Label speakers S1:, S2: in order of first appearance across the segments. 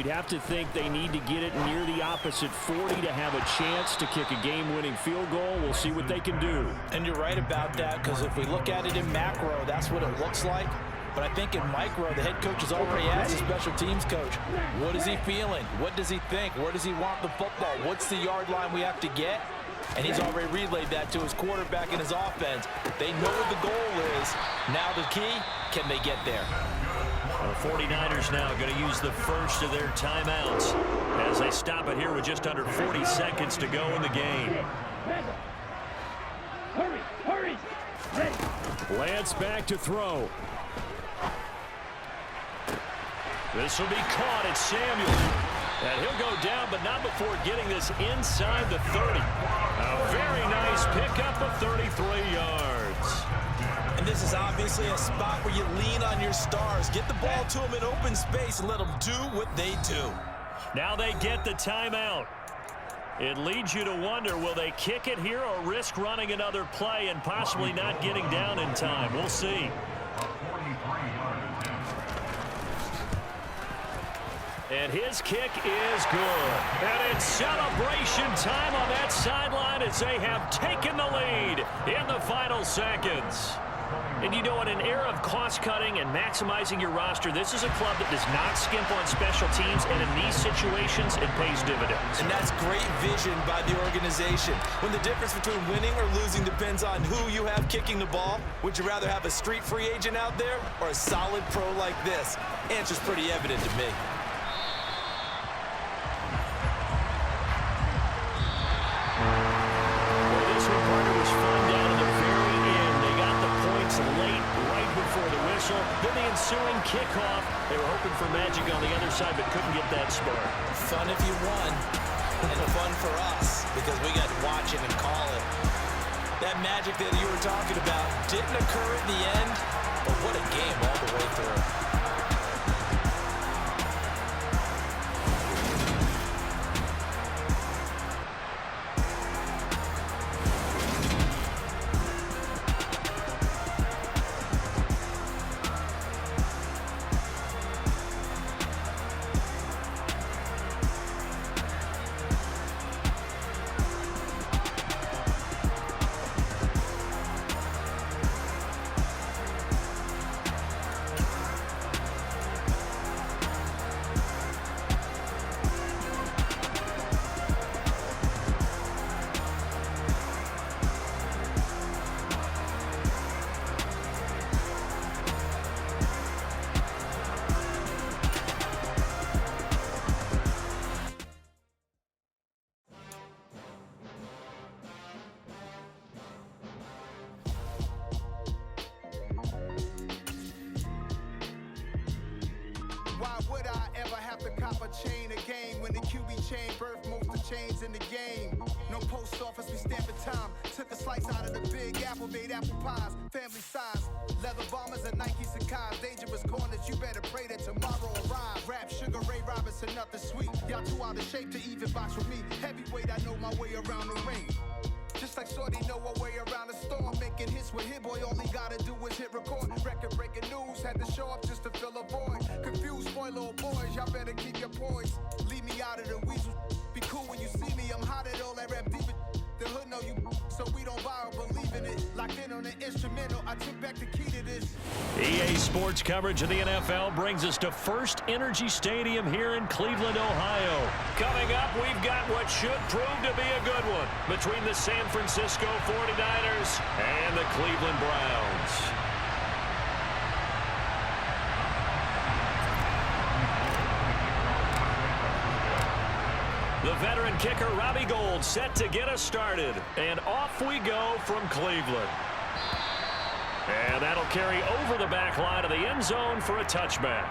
S1: have to think they need to get it near the opposite 40 to have a chance to kick a game-winning field goal. We'll see what they can do.
S2: And you're right about that, because if we look at it in macro, that's what it looks like. But I think in micro, the head coach has already asked the special teams coach, what is he feeling? What does he think? Where does he want the football? What's the yard line we have to get? And he's already relayed that to his quarterback and his offense. They know what the goal is. Now the key, can they get there?
S1: The 49ers now going to use the first of their timeouts as they stop it here with just under 40 seconds to go in the game.
S3: Hurry!
S1: Lance back to throw. This will be caught. It's Samuel. And he'll go down, but not before getting this inside the 30. A very nice pickup of 33 yards.
S2: And this is obviously a spot where you lean on your stars. Get the ball to them in open space and let them do what they do.
S1: Now they get the timeout. It leads you to wonder, will they kick it here or risk running another play and possibly not getting down in time? We'll see. And his kick is good. And it's celebration time on that sideline as they have taken the lead in the final seconds. And you know, in an era of cost-cutting and maximizing your roster, this is a club that does not skimp on special teams, and in these situations, it pays dividends.
S2: And that's great vision by the organization. When the difference between winning or losing depends on who you have kicking the ball, would you rather have a street free agent out there or a solid pro like this? Answer's pretty evident to me.
S1: Then the ensuing kickoff. They were hoping for magic on the other side, but couldn't get that spark.
S2: Fun if you won, and fun for us, because we got to watch it and call it. That magic that you were talking about didn't occur at the end, but what a game all the way through.
S4: Chain a game when the QB chain birthed most of chains in the game. No post office, we stamping time. Took a slice out of the big apple, made apple pies, family size. Leather bombers and Nike Sacai's. Dangerous corners, you better pray that tomorrow arrives. Rap, Sugar Ray Robinson, nothing sweet. Y'all too out of shape to even box with me. Heavyweight, I know my way around the ring. Just like Shorty know a way around the storm. Making hits with Hit Boy, all he gotta do is hit record. Record-breaking news, had to show up just to fill a void. Confused, spoiled little boys, y'all better keep your poise. Leave me out of the weasel. Be cool when you see me, I'm hot at all that rap deep. The hood know you, so we don't borrow, believe in it. Locked in on the instrumental, I took back the key to this.
S1: EA Sports coverage of the NFL brings us to First Energy Stadium here in Cleveland, Ohio. Coming up, we've got what should prove to be a good one between the San Francisco 49ers and the Cleveland Browns. The veteran kicker, Robbie Gould, set to get us started. And off we go from Cleveland. And that'll carry over the back line of the end zone for a touchback.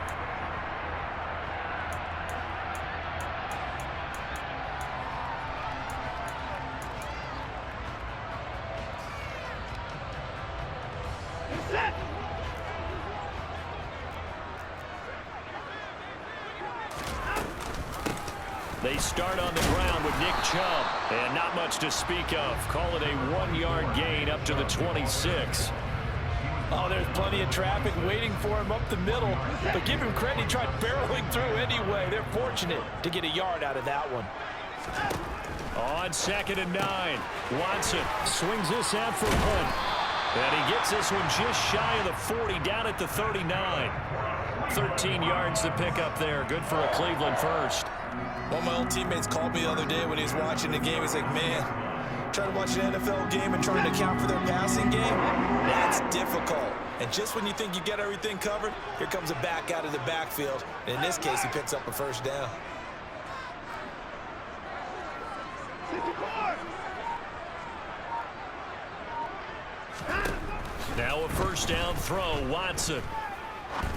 S1: They start on the ground with Nick Chubb, and not much to speak of. Call it a 1-yard gain up to the 26.
S2: Oh, there's plenty of traffic waiting for him up the middle. But give him credit, he tried barreling through anyway. They're fortunate to get a yard out of that one.
S1: On 2nd and 9, Watson swings this out for a punt. And he gets this one just shy of the 40, down at the 39. 13 yards to pick up there. Good for a Cleveland first.
S2: One of my old teammates called me the other day when he was watching the game. He's like, man, trying to watch an NFL game and trying to account for their passing game, that's difficult. And just when you think you get everything covered, here comes a back out of the backfield. And in this case, he picks up a first down.
S1: Now a first down throw, Watson.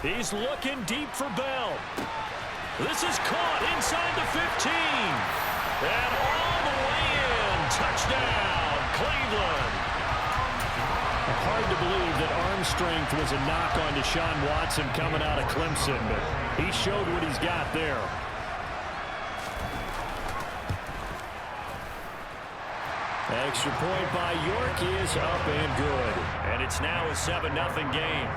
S1: He's looking deep for Bell. This is caught inside the 15. And all the way in. Touchdown, Cleveland. Hard to believe that arm strength was a knock on Deshaun Watson coming out of Clemson, but he showed what he's got there. Extra point by York is up and good. And it's now a 7-0 game.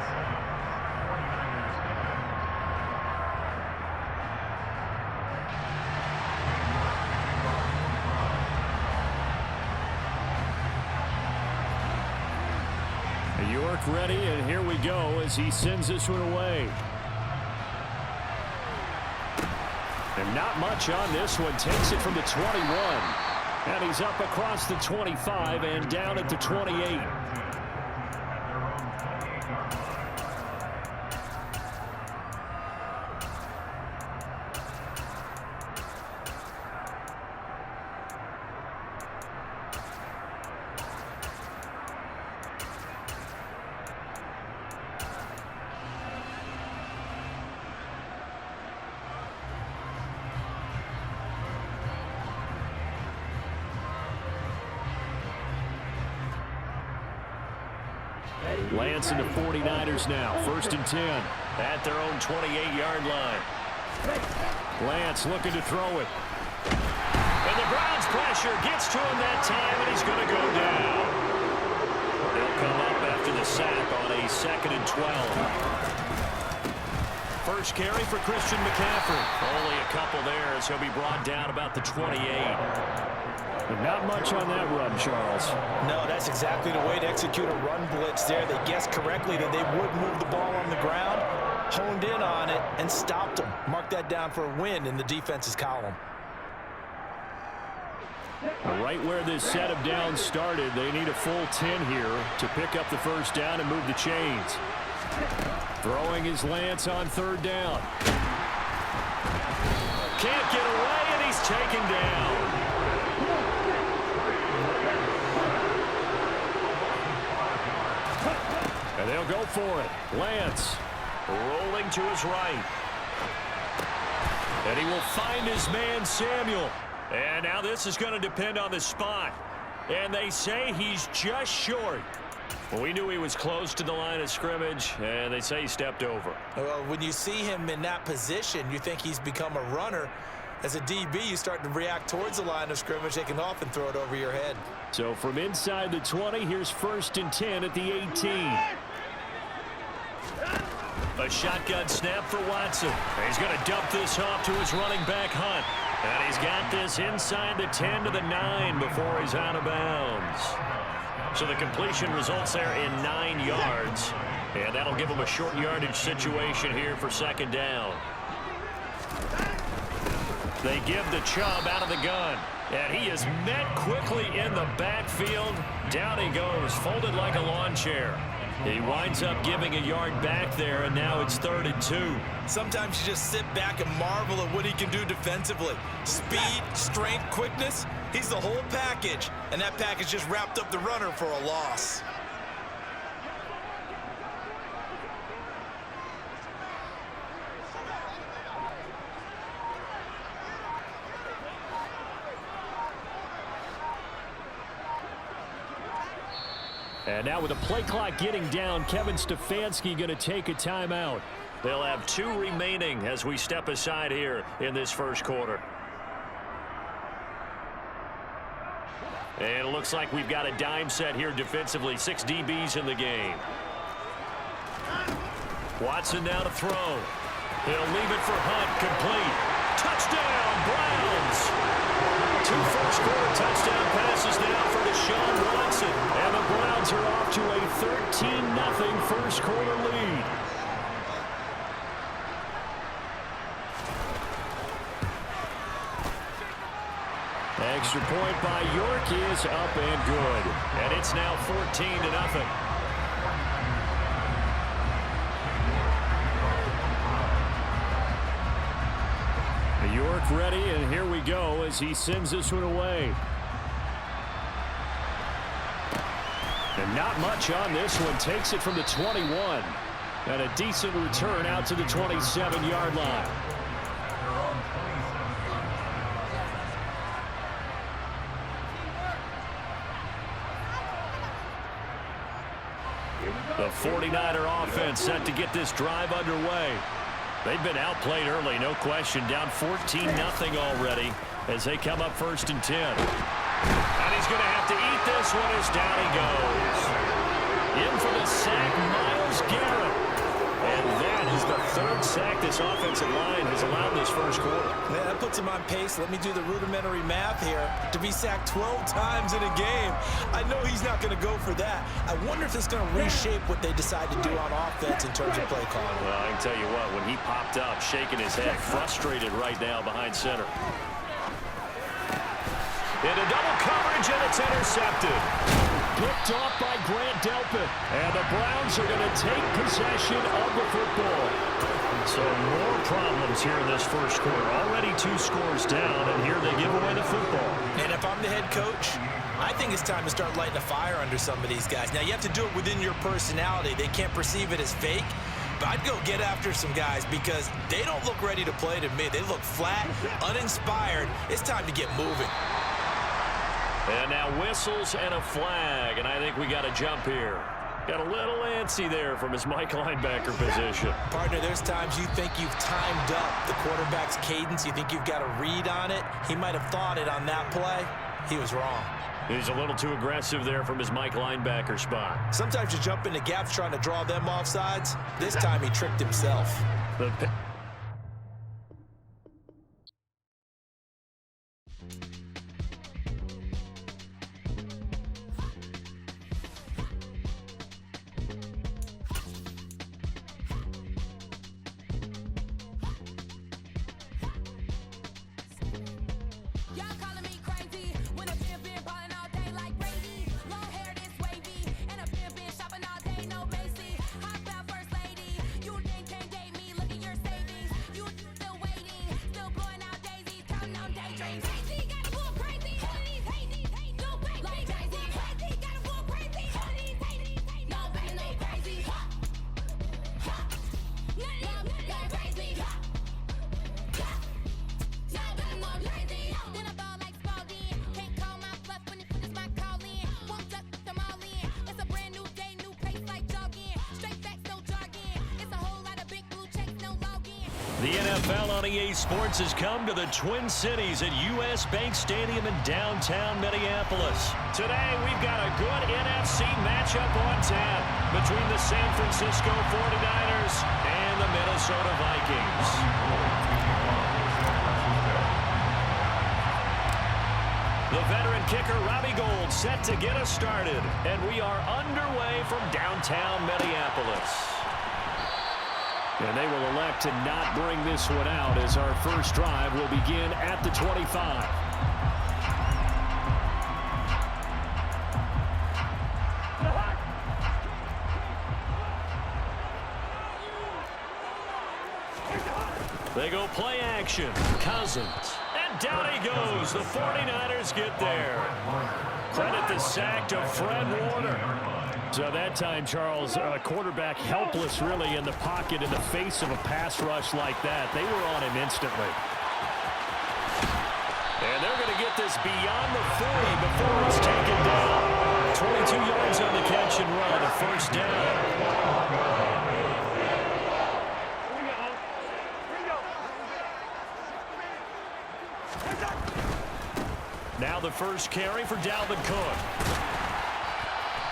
S1: York ready, and here we go as he sends this one away. And not much on this one. Takes it from the 21. And he's up across the 25 and down at the 28. Lance and the 49ers now. 1st and 10 at their own 28-yard line. Lance looking to throw it. And the Browns pressure gets to him that time, and he's going to go down. He'll come up after the sack on a 2nd and 12. First carry for Christian McCaffrey. Only a couple there as he'll be brought down about the 28. But not much on that run, Charles.
S2: No, that's exactly the way to execute a run blitz there. They guessed correctly that they would move the ball on the ground, honed in on it, and stopped them. Mark that down for a win in the defense's column.
S1: Right where this set of downs started, they need a full 10 here to pick up the first down and move the chains. Throwing his Lance on 3rd down. Can't get away, and he's taken down. And they'll go for it. Lance rolling to his right. And he will find his man, Samuel. And now this is going to depend on the spot. And they say he's just short. Well, we knew he was close to the line of scrimmage, and they say he stepped over.
S2: Well, when you see him in that position, you think he's become a runner. As a DB, you start to react towards the line of scrimmage. They can often throw it over your head.
S1: So from inside the 20, here's 1st and 10 at the 18. A shotgun snap for Watson. He's going to dump this off to his running back, Hunt. And he's got this inside the 10 to the 9 before he's out of bounds. So the completion results there in 9 yards. And that'll give him a short yardage situation here for 2nd down. They give the Chubb out of the gun. And he is met quickly in the backfield. Down he goes, folded like a lawn chair. He winds up giving a yard back there, and now it's 3rd and 2.
S2: Sometimes you just sit back and marvel at what he can do defensively. Speed, strength, quickness, he's the whole package. And that package just wrapped up the runner for a loss.
S1: And now with the play clock getting down, Kevin Stefanski going to take a timeout. They'll have 2 remaining as we step aside here in this first quarter. And it looks like we've got a dime set here defensively. 6 DBs in the game. Watson now to throw. He'll leave it for Hunt, complete. Touchdown, Browns! 2 first-quarter touchdown passes now for Deshaun Watson. And the Browns are off to a 13-0 first-quarter lead. Extra point by York is up and good. And it's now 14-0. York ready, and here we go as he sends this one away. And not much on this one. Takes it from the 21. And a decent return out to the 27-yard line. The 49er offense set to get this drive underway. They've been outplayed early, no question. Down 14-0 already as they come up 1st and 10. And he's going to have to eat this one as down he goes. In for the sack, Myles Garrett. And that is the 3rd sack this offensive line has allowed this first quarter.
S2: Man, that puts him on pace. Let me do the rudimentary math here. To be sacked 12 times in a game, I know he's not going to go for that. I wonder if it's going to reshape what they decide to do on offense in terms of play calling.
S1: Well, I can tell you what, when he popped up, shaking his head, frustrated right now behind center. Into double coverage, and it's intercepted. Picked off by Grant Delpit. And the Browns are going to take possession of the football. So more problems here in this first quarter. Already 2 scores down, and here they give away the football.
S2: And if I'm the head coach, I think it's time to start lighting a fire under some of these guys. Now, you have to do it within your personality. They can't perceive it as fake. But I'd go get after some guys because they don't look ready to play to me. They look flat, uninspired. It's time to get moving.
S1: And now whistles and a flag, and I think we got a jump here. Got a little antsy there from his Mike linebacker position.
S2: Partner, there's times you think you've timed up the quarterback's cadence. You think you've got a read on it. He might have thought it on that play. He was wrong.
S1: He's a little too aggressive there from his Mike linebacker spot.
S2: Sometimes you jump into gaps trying to draw them off sides. This time he tricked himself.
S1: The NFL on EA Sports has come to the Twin Cities at U.S. Bank Stadium in downtown Minneapolis. Today, we've got a good NFC matchup on tap between the San Francisco 49ers and the Minnesota Vikings. The veteran kicker, Robbie Gould, set to get us started. And we are underway from downtown Minneapolis. And they will elect to not bring this one out as our first drive will begin at the 25. They go play action. Cousins. And down he goes. The 49ers get there. Credit the sack to Fred Warner. So that time, Charles, quarterback helpless really in the pocket in the face of a pass rush like that. They were on him instantly. And they're going to get this beyond the 40 before it's taken down. 22 yards on the catch and run, a first down. Now the first carry for Dalvin Cook.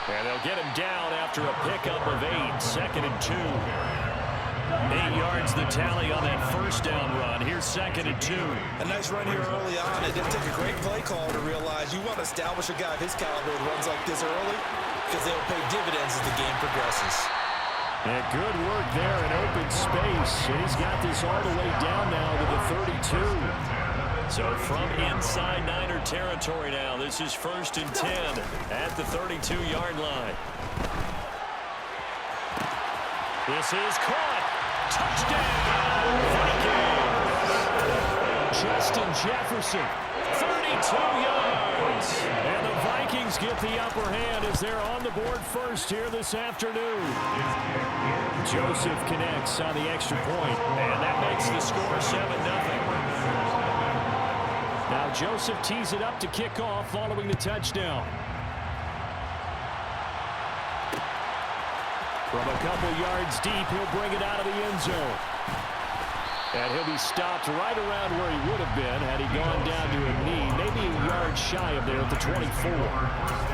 S1: And they'll get him down after a pickup of 8, 2nd and 2. 8 yards the tally on that first down run. Here's 2nd and 2.
S3: A nice run here early on. It didn't take a great play call to realize you want to establish a guy of his caliber with runs like this early because they'll pay dividends as the game progresses.
S1: And good work there in open space. He's got this all the way down now to the 32. So from inside Niner territory now, this is 1st and 10 at the 32-yard line. This is caught. Touchdown, Vikings. Justin Jefferson, 32 yards. And the Vikings get the upper hand as they're on the board first here this afternoon. Joseph connects on the extra point, and that makes the score 7-0. Now Joseph tees it up to kick off following the touchdown. From a couple yards deep, he'll bring it out of the end zone. And he'll be stopped right around where he would have been had he gone down to a knee, maybe a yard shy of there at the 24.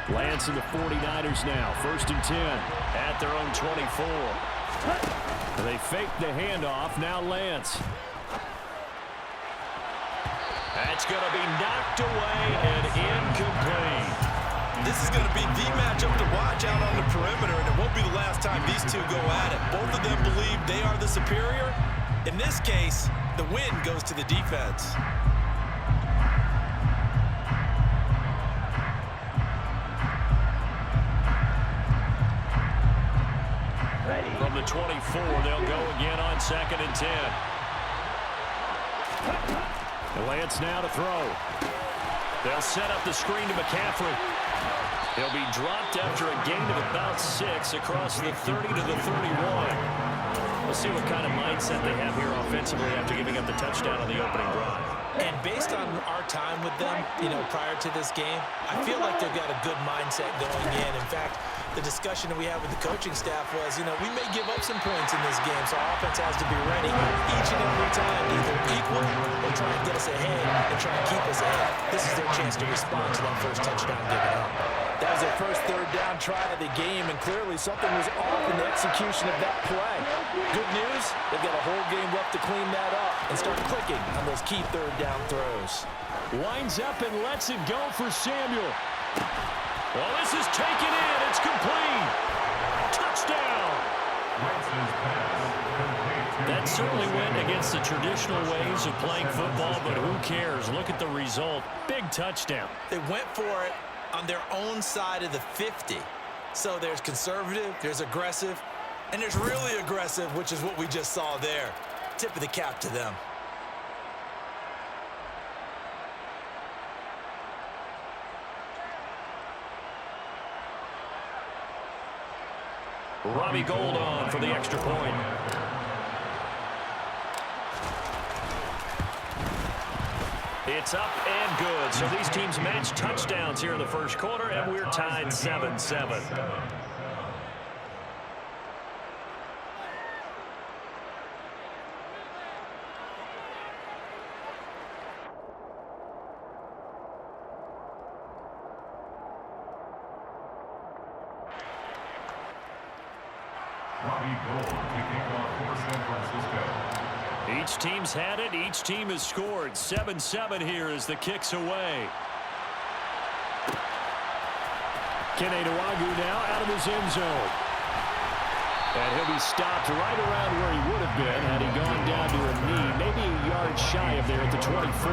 S1: Lance and the 49ers now. 1st and 10 at their own 24. They fake the handoff. Now Lance. That's going to be knocked away and incomplete.
S3: This is going to be the matchup to watch out on the perimeter, and it won't be the last time these two go at it. Both of them believe they are the superior. In this case, the win goes to the defense.
S1: From the 24, they'll go again on 2nd and 10. Lance now to throw. They'll set up the screen to McCaffrey. He'll be dropped after a gain of about 6 across the 30 to the 31. We'll see what kind of mindset they have here offensively after giving up the touchdown on the opening drive.
S2: And based on our time with them, prior to this game, I feel like they've got a good mindset going in. In fact, the discussion that we had with the coaching staff was, we may give up some points in this game, so our offense has to be ready each and every time, either equal or try and get us ahead and try and keep us ahead. This is their chance to respond to that first touchdown given up. That was their first 3rd down try of the game, and clearly something was off in the execution of that play. Good news, they've got a whole game left to clean that up and start clicking on those key 3rd down throws.
S1: Winds up and lets it go for Samuel. Well, this is taken in. It's complete. Touchdown. That certainly went against the traditional ways of playing football, but who cares? Look at the result. Big touchdown.
S2: They went for it on their own side of the 50. So there's conservative, there's aggressive, and there's really aggressive, which is what we just saw there. Tip of the cap to them.
S1: Robbie Gould on for the extra point. It's up and good. So these teams match touchdowns here in the first quarter, and we're tied 7-7.
S5: Robbie Gould kicking off for San Francisco.
S1: Each team's had it. Each team has scored. 7-7 here as the kick's away. Kene Nwangwu now out of his end zone. And he'll be stopped right around where he would have been had he gone down to a knee, maybe a yard shy of there at the 24.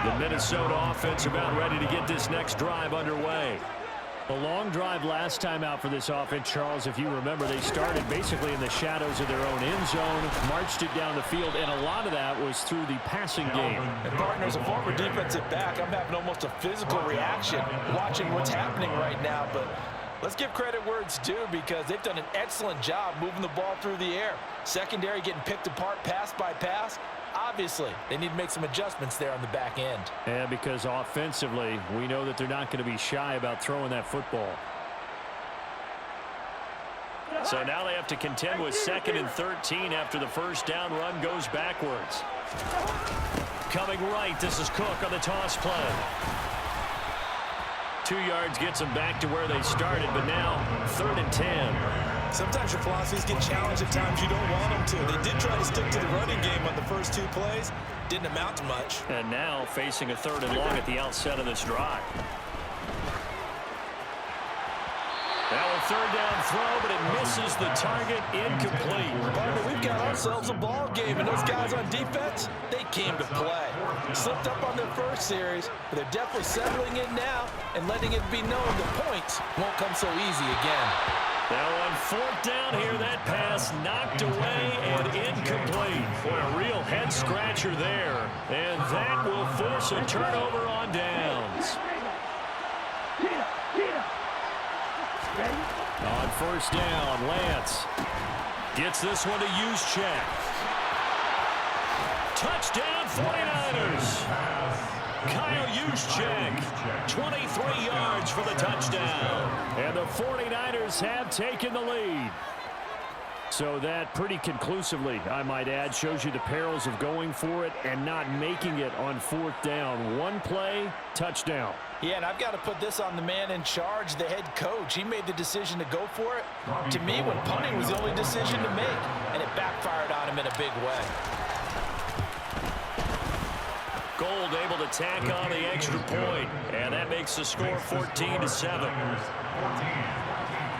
S1: The Minnesota offense about ready to get this next drive underway. A long drive last time out for this offense, Charles. If you remember, they started basically in the shadows of their own end zone, marched it down the field, and a lot of that was through the passing game.
S2: And partner, as a former defensive back, I'm having almost a physical reaction watching what's happening right now. But let's give credit where it's due, because they've done an excellent job moving the ball through the air. Secondary getting picked apart pass by pass. Obviously, they need to make some adjustments there on the back end.
S1: And because offensively, we know that they're not going to be shy about throwing that football. So now they have to contend with 2nd and 13 after the first down run goes backwards. Coming right, this is Cook on the toss play. 2 yards gets them back to where they started, but now 3rd and 10.
S3: Sometimes your philosophies get challenged at times you don't want them to. They did try to stick to the running game on the first 2 plays. Didn't amount to much.
S1: And now facing a 3rd and long at the outset of this drive. Now a 3rd down throw, but it misses the target, incomplete.
S2: Partner, we've got ourselves a ball game, and those guys on defense, they came to play. Slipped up on their first series, but they're definitely settling in now and letting it be known the points won't come so easy again.
S1: Now on 4th down here, that pass knocked away and incomplete. Boy, a real head-scratcher there, and that will force a turnover on downs. On 1st down, Lance gets this one to Juszczyk. Touchdown 49ers. Kyle Juszczyk, 23 yards for the touchdown. And the 49ers have taken the lead. So that pretty conclusively, I might add, shows you the perils of going for it and not making it on 4th down. One play, touchdown.
S2: Yeah, and I've got to put this on the man in charge, the head coach. He made the decision to go for it. To me, when punting was the only decision to make, and it backfired on him in a big way.
S1: Gold able to tack on the extra point, and that makes the score 14-7.
S5: 14,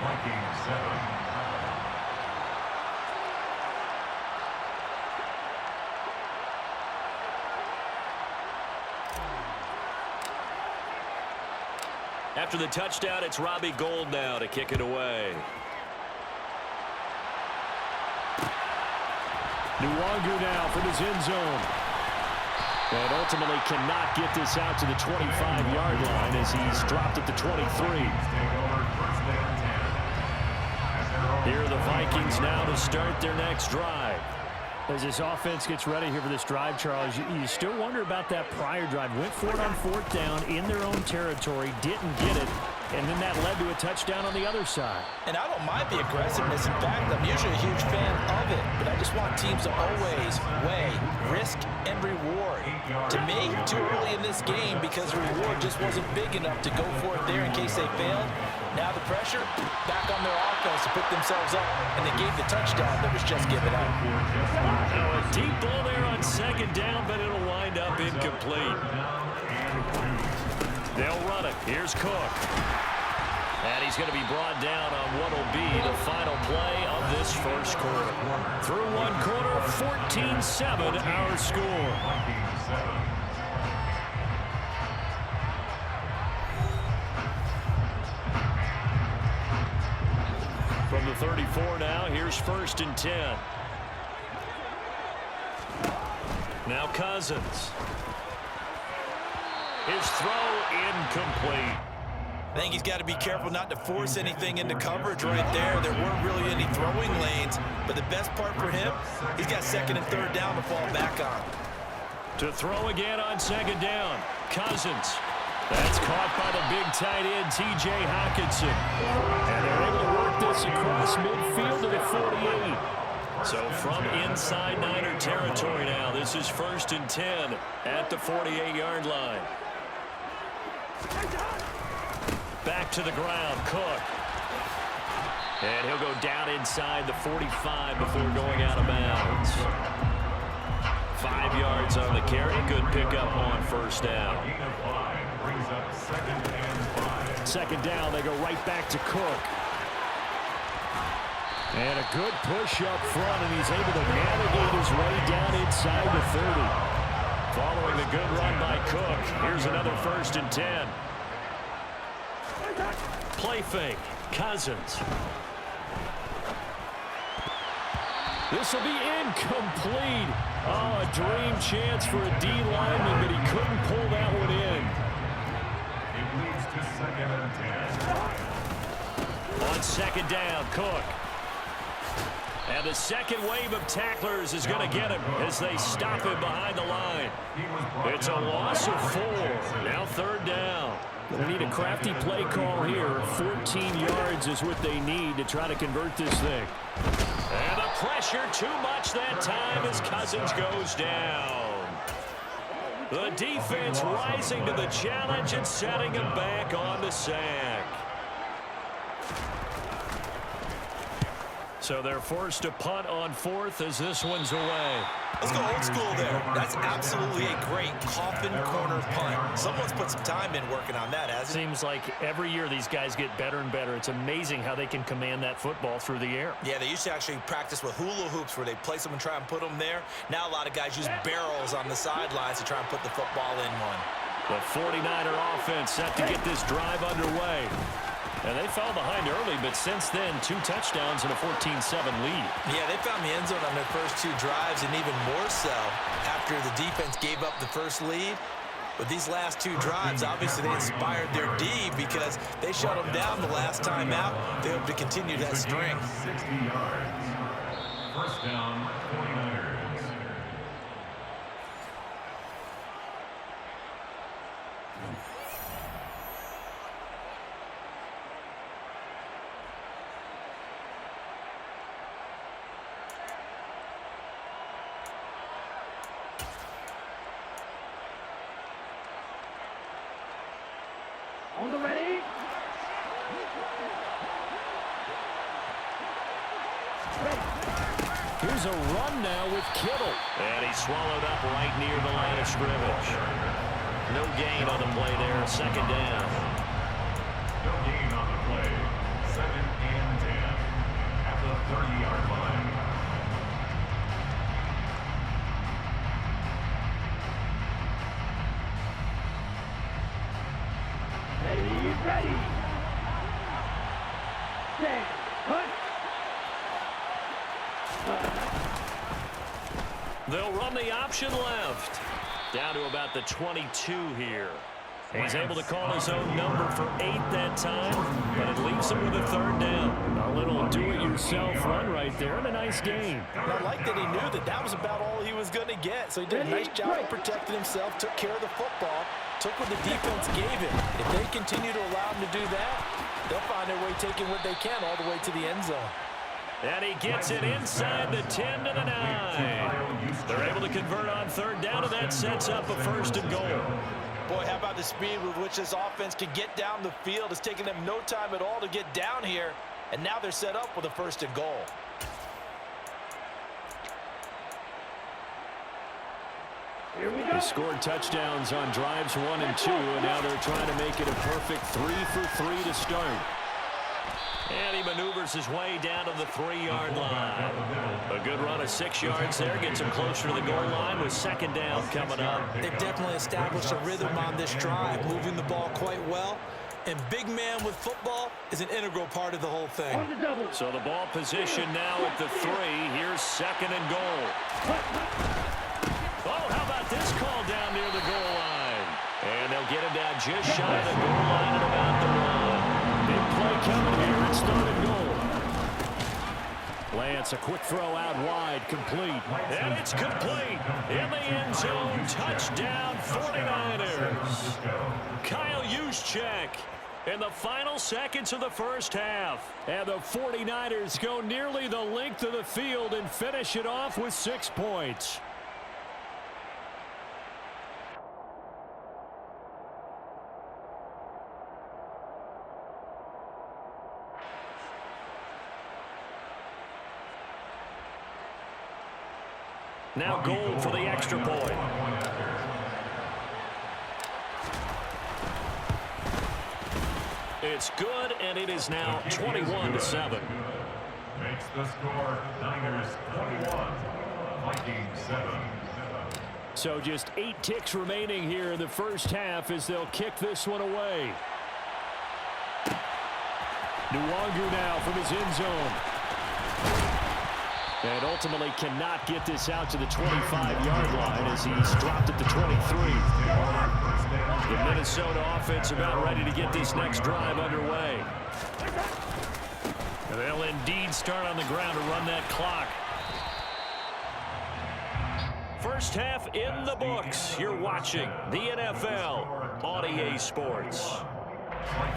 S5: Vikings 7.
S1: After the touchdown, it's Robbie Gould now to kick it away. Nwangu now from his end zone. And ultimately cannot get this out to the 25-yard line as he's dropped at the 23. Here are the Vikings now to start their next drive. As this offense gets ready here for this drive, Charles, you still wonder about that prior drive. Went for it on 4th down in their own territory, didn't get it, and then that led to a touchdown on the other side.
S2: And I don't mind the aggressiveness. In fact, I'm usually a huge fan of it, but I just want teams to always weigh risk and reward. To me, too early in this game because the reward just wasn't big enough to go for it there in case they failed. Now the pressure back on their offense to pick themselves up, and they gave the touchdown that was just given up.
S1: Now a deep ball there on 2nd down, but it'll wind up incomplete. They'll run it. Here's Cook. And he's going to be brought down on what will be the final play of this first quarter. Through one quarter, 14-7 our score. From the 34 now, here's 1st and 10. Now Cousins. His throw incomplete.
S3: I think he's got to be careful not to force anything into coverage right there. There weren't really any throwing lanes, but the best part for him, he's got 2nd and 3rd down to fall back on.
S1: To throw again on 2nd down, Cousins. That's caught by the big tight end, T.J. Hockenson. And they're able to work this across midfield to the 48. So from inside Niner territory now, this is 1st and 10 at the 48-yard line. Back to the ground, Cook. And he'll go down inside the 45 before going out of bounds. 5 yards on the carry. Good pickup on 1st down. 2nd down, they go right back to Cook. And a good push up front, and he's able to navigate his way down inside the 30. Following the good run by Cook, here's another 1st and 10. Play fake, Cousins. This will be incomplete. Oh, a dream chance for a D lineman, but he couldn't pull that one in.
S5: It leads to 2nd and 10.
S1: On 2nd down, Cook. And the second wave of tacklers is going to get him as they stop him behind the line. It's a loss of 4. Now 3rd down.
S6: They need a crafty play call here. 14 yards is what they need to try to convert this thing.
S1: And the pressure too much that time as Cousins goes down. The defense rising to the challenge and setting him back on the sack. So they're forced to punt on 4th as this one's away.
S3: Let's go old school there. That's absolutely a great coffin corner punt. Someone's put some time in working on that, hasn't it?
S6: Seems like every year these guys get better and better. It's amazing how they can command that football through the air.
S3: Yeah, they used to actually practice with hula hoops where they place them and try and put them there. Now a lot of guys use barrels on the sidelines to try and put the football in one.
S1: The 49er offense set to get this drive underway. And they fell behind early, but since then, 2 touchdowns and a 14-7 lead.
S3: Yeah, they found the end zone on their first 2 drives, and even more so after the defense gave up the first lead. But these last 2 drives, obviously they inspired their D because they shut them down the last time out. They hope to continue that string.
S5: 60 yards. First down, 49ers.
S7: On the ready.
S6: Here's a run now with Kittle.
S1: And he's swallowed up right near the line of scrimmage. No gain on the play there. 2nd down.
S5: No gain on the play. 2nd and 10 at the 30-yard line.
S7: Ready. Set. Cut.
S1: They'll run the option left. Down to about the 22 here. He's able to call his own number for 8 that time, but it leaves him with a 3rd down.
S6: A little do-it-yourself run right there and a nice gain.
S2: And I like that he knew that that was about all he was going to get. So he did a nice job of protecting himself, took care of the football, took what the defense gave him. If they continue to allow him to do that, they'll find their way taking what they can all the way to the end zone.
S1: And he gets it inside the 10 to the 9. They're able to convert on 3rd down, and that sets up a 1st and goal.
S2: Boy, how about the speed with which this offense can get down the field? It's taken them no time at all to get down here, and now they're set up with a 1st and goal.
S6: They scored touchdowns on drives 1 and 2, and now they're trying to make it a perfect 3 for 3 to start.
S1: And he maneuvers his way down to the 3-yard line. A good run of 6 yards there. Gets him closer to the goal line with 2nd down coming up.
S2: They've definitely established a rhythm on this drive, moving the ball quite well. And big man with football is an integral part of the whole thing.
S1: So the ball position now at the 3. Here's 2nd and goal. Oh, how about this call down near the goal line? And they'll get him down just shy of the goal line at about the 1. Big play coming here. It's 3rd and goal.
S6: Lance, a quick throw out wide, complete.
S1: And it's complete. In the end zone, touchdown 49ers. Kyle Juszczyk in the final seconds of the 1st half.
S6: And the 49ers go nearly the length of the field and finish it off with 6 points.
S1: Now Gold for the extra point. It's good, and it is now 21-7.
S5: Makes the score Niners 21, Vikings 7.
S6: So just 8 ticks remaining here in the 1st half as they'll kick this one away. Nwangu now from his end zone. And ultimately cannot get this out to the 25-yard line as he's dropped at the 23. The Minnesota offense about ready to get this next drive underway.
S1: They'll indeed start on the ground to run that clock. First half in the books. You're watching the NFL on EA Sports.